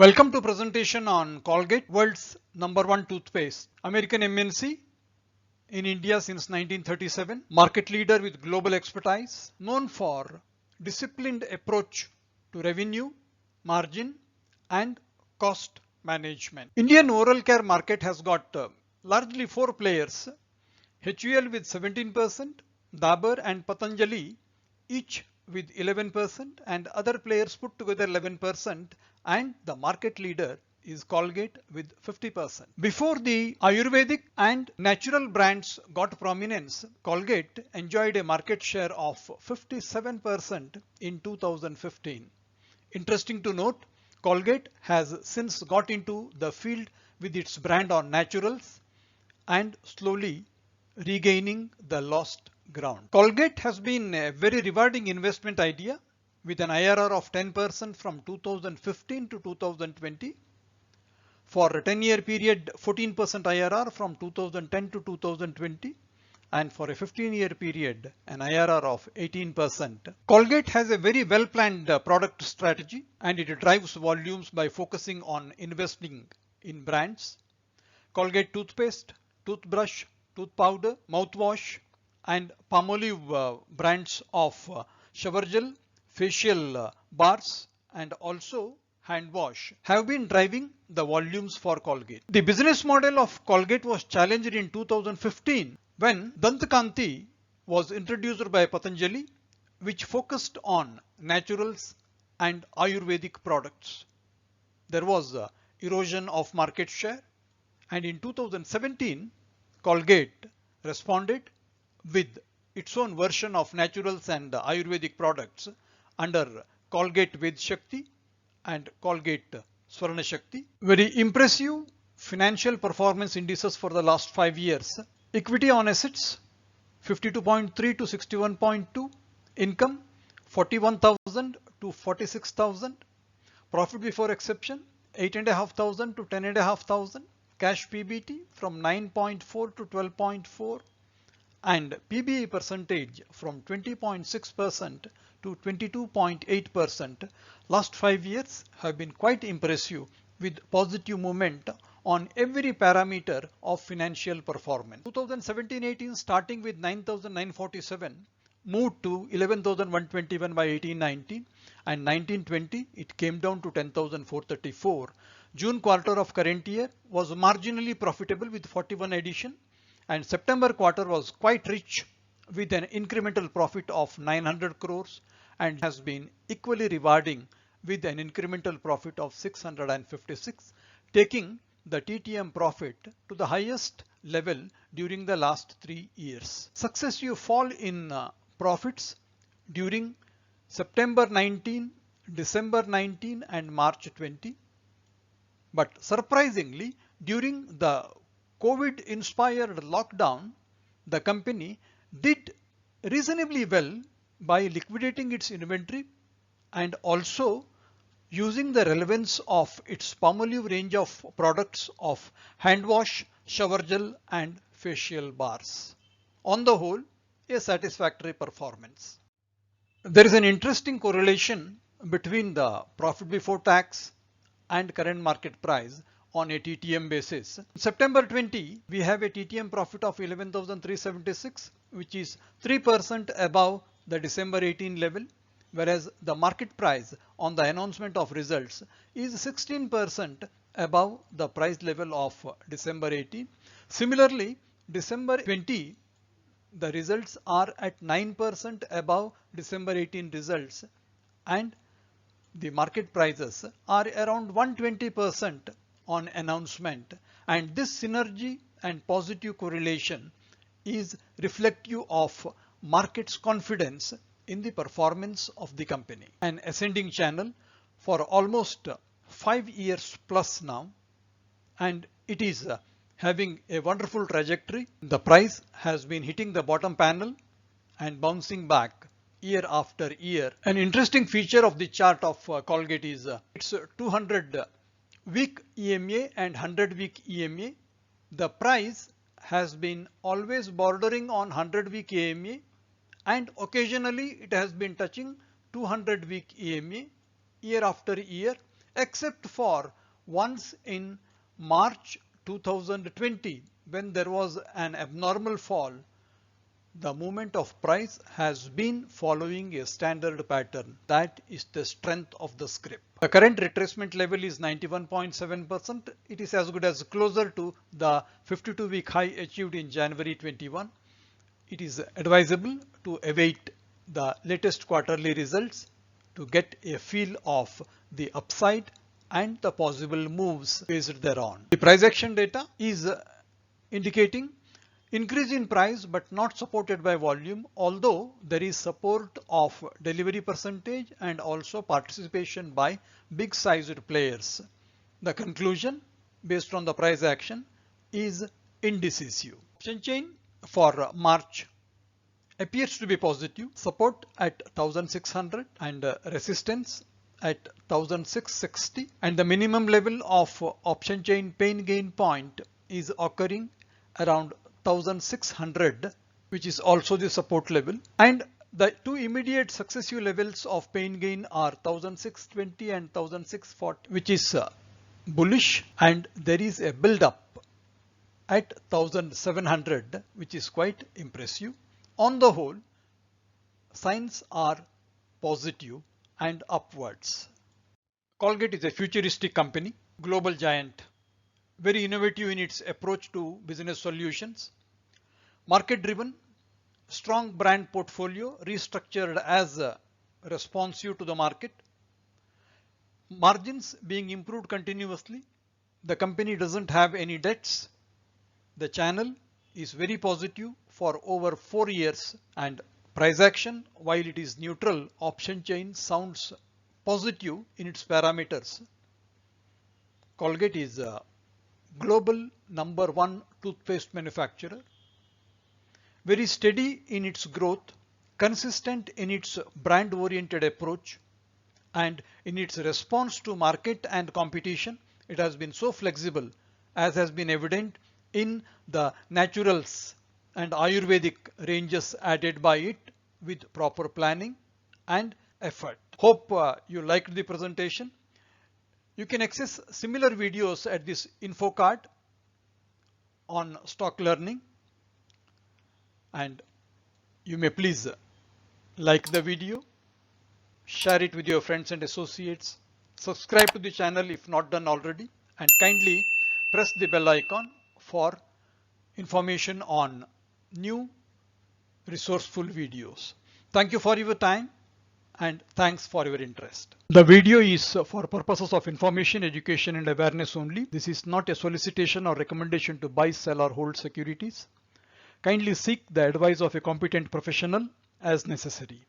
Welcome to presentation on Colgate, world's #1 toothpaste, American MNC in India since 1937, market leader with global expertise, known for disciplined approach to revenue, margin and cost management. Indian oral care market has got largely four players, HUL with 17%, Dabur and Patanjali each with 11% and other players put together 11%, and the market leader is Colgate with 50%. Before the Ayurvedic and natural brands got prominence, Colgate enjoyed a market share of 57% in 2015. Interesting to note, Colgate has since got into the field with its brand on naturals and slowly regaining the lost ground. Colgate has been a very rewarding investment idea with an IRR of 10% from 2015 to 2020. For a 10-year period, 14% IRR from 2010 to 2020. And for a 15-year period, an IRR of 18%. Colgate has a very well-planned product strategy and it drives volumes by focusing on investing in brands. Colgate toothpaste, toothbrush, tooth powder, mouthwash and Palmolive brands of shower gel, facial bars and also hand wash have been driving the volumes for Colgate. The business model of Colgate was challenged in 2015 when Dant Kanti was introduced by Patanjali, which focused on naturals and Ayurvedic products. There was erosion of market share, and in 2017 Colgate responded with its own version of naturals and Ayurvedic products under Colgate Ved Shakti and Colgate Swarna Shakti. Very impressive financial performance indices for the last 5 years. Equity on assets 52.3 to 61.2, income 41,000 to 46,000, profit before exception 8,500 to 10,500, cash PBT from 9.4 to 12.4 and PBE percentage from 20.6% to 22.8%. Last 5 years have been quite impressive with positive movement on every parameter of financial performance. 2017-18 starting with 9,947 moved to 11,121 by 18-19 and 19-20 it came down to 10,434. June quarter of current year was marginally profitable with 41 addition and September quarter was quite rich with an incremental profit of 900 crores and has been equally rewarding with an incremental profit of 656, taking the TTM profit to the highest level during the last 3 years. Successive fall in profits during September 19, December 19 and March 20. But surprisingly, during the COVID-inspired lockdown, the company did reasonably well by liquidating its inventory and also using the relevance of its Palmolive range of products of hand wash, shower gel and facial bars. On the whole, a satisfactory performance. There is an interesting correlation between the profit before tax and current market price on a TTM basis. In September 20, we have a TTM profit of 11,376, which is 3% above the December 18 level, whereas the market price on the announcement of results is 16% above the price level of December 18. Similarly, December 20, the results are at 9% above December 18 results and the market prices are around 120% on announcement, and this synergy and positive correlation is reflective of market's confidence in the performance of the company. An ascending channel for almost 5 years plus now, and it is having a wonderful trajectory. The price has been hitting the bottom panel and bouncing back year after year. An interesting feature of the chart of Colgate is its 200-week EMA and 100-week EMA. The price has been always bordering on 100-week EMA and occasionally it has been touching 200-week EMA year after year, except for once in March 2020 when there was an abnormal fall. The movement of price has been following a standard pattern. That is the strength of the script. The current retracement level is 91.7%. It is as good as closer to the 52-week high achieved in January 21. It is advisable to await the latest quarterly results to get a feel of the upside and the possible moves based thereon. The price action data is indicating increase in price but not supported by volume, although there is support of delivery percentage and also participation by big sized players. The conclusion based on the price action is indecisive. Option chain for March appears to be positive, support at 1600 and resistance at 1660, and the minimum level of option chain pain gain point is occurring around 1600, which is also the support level, and the two immediate successive levels of pain gain are 1620 and 1640, which is bullish, and there is a build up at 1700, which is quite impressive. On the whole, signs are positive and upwards. Colgate is a futuristic company, global giant, very innovative in its approach to business solutions, market driven, strong brand portfolio restructured as responsive to the market, margins being improved continuously. The company doesn't have any debts. The channel is very positive for over 4 years, and price action, while it is neutral, option chain sounds positive in its parameters. Colgate is a global #1 toothpaste manufacturer, very steady in its growth, consistent in its brand oriented approach, and in its response to market and competition. It has been so flexible, as has been evident in the naturals and Ayurvedic ranges added by it with proper planning and effort. Hope you liked the presentation. You can access similar videos at this info card on stock learning, and you may please like the video, share it with your friends and associates, subscribe to the channel if not done already, and kindly press the bell icon for information on new resourceful videos. Thank you for your time and thanks for your interest. The video is for purposes of information, education and awareness only. This is not a solicitation or recommendation to buy, sell or hold securities. Kindly seek the advice of a competent professional as necessary.